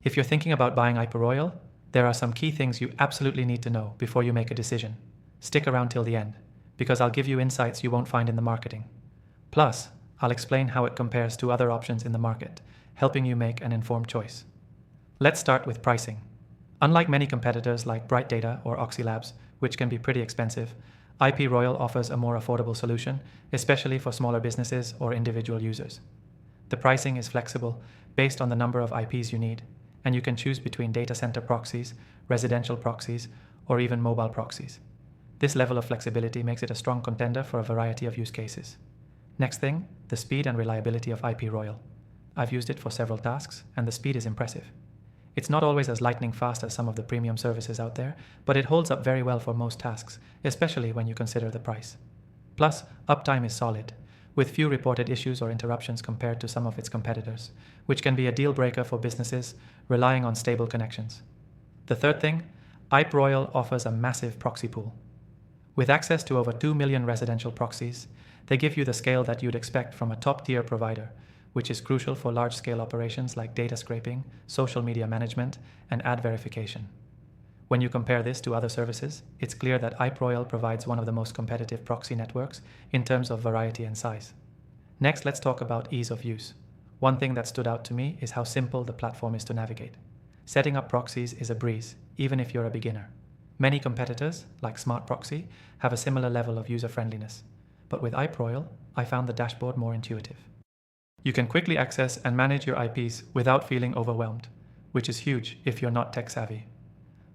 If you're thinking about buying IPRoyal, there are some key things you absolutely need to know before you make a decision. Stick around till the end, because I'll give you insights you won't find in the marketing. Plus, I'll explain how it compares to other options in the market, helping you make an informed choice. Let's start with pricing. Unlike many competitors like Bright Data or Oxylabs, which can be pretty expensive, IPRoyal offers a more affordable solution, especially for smaller businesses or individual users. The pricing is flexible based on the number of IPs you need, and you can choose between data center proxies, residential proxies, or even mobile proxies. This level of flexibility makes it a strong contender for a variety of use cases. Next thing, the speed and reliability of IPRoyal. I've used it for several tasks, and the speed is impressive. It's not always as lightning fast as some of the premium services out there, but it holds up very well for most tasks, especially when you consider the price. Plus, uptime is solid, with few reported issues or interruptions compared to some of its competitors, which can be a deal breaker for businesses relying on stable connections. The third thing, IPRoyal offers a massive proxy pool. With access to over 2 million residential proxies, they give you the scale that you'd expect from a top-tier provider, which is crucial for large-scale operations like data scraping, social media management, and ad verification. When you compare this to other services, it's clear that IPRoyal provides one of the most competitive proxy networks in terms of variety and size. Next, let's talk about ease of use. One thing that stood out to me is how simple the platform is to navigate. Setting up proxies is a breeze, even if you're a beginner. Many competitors, like Smart Proxy, have a similar level of user-friendliness. But with IPRoyal, I found the dashboard more intuitive. You can quickly access and manage your IPs without feeling overwhelmed, which is huge if you're not tech-savvy.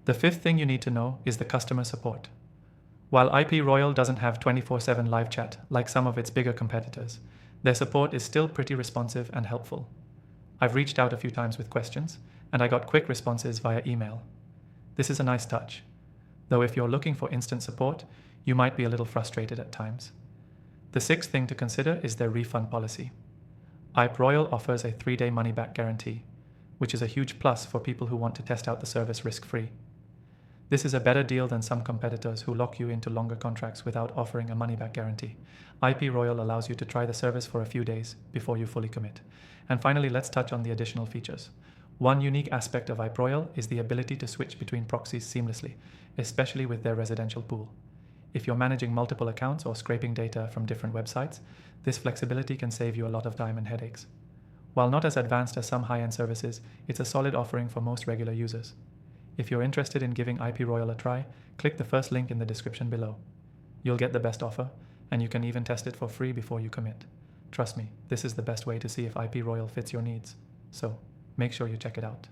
The fifth thing you need to know is the customer support. While IPRoyal doesn't have 24/7 live chat like some of its bigger competitors, their support is still pretty responsive and helpful. I've reached out a few times with questions, and I got quick responses via email. This is a nice touch, though if you're looking for instant support, you might be a little frustrated at times. The sixth thing to consider is their refund policy. IPRoyal offers a 3-day money-back guarantee, which is a huge plus for people who want to test out the service risk-free. This is a better deal than some competitors who lock you into longer contracts without offering a money-back guarantee. IPRoyal allows you to try the service for a few days before you fully commit. And finally, let's touch on the additional features. One unique aspect of IPRoyal is the ability to switch between proxies seamlessly, especially with their residential pool. If you're managing multiple accounts or scraping data from different websites, this flexibility can save you a lot of time and headaches. While not as advanced as some high-end services, it's a solid offering for most regular users. If you're interested in giving IPRoyal a try, click the first link in the description below. You'll get the best offer, and you can even test it for free before you commit. Trust me, this is the best way to see if IPRoyal fits your needs. So, make sure you check it out.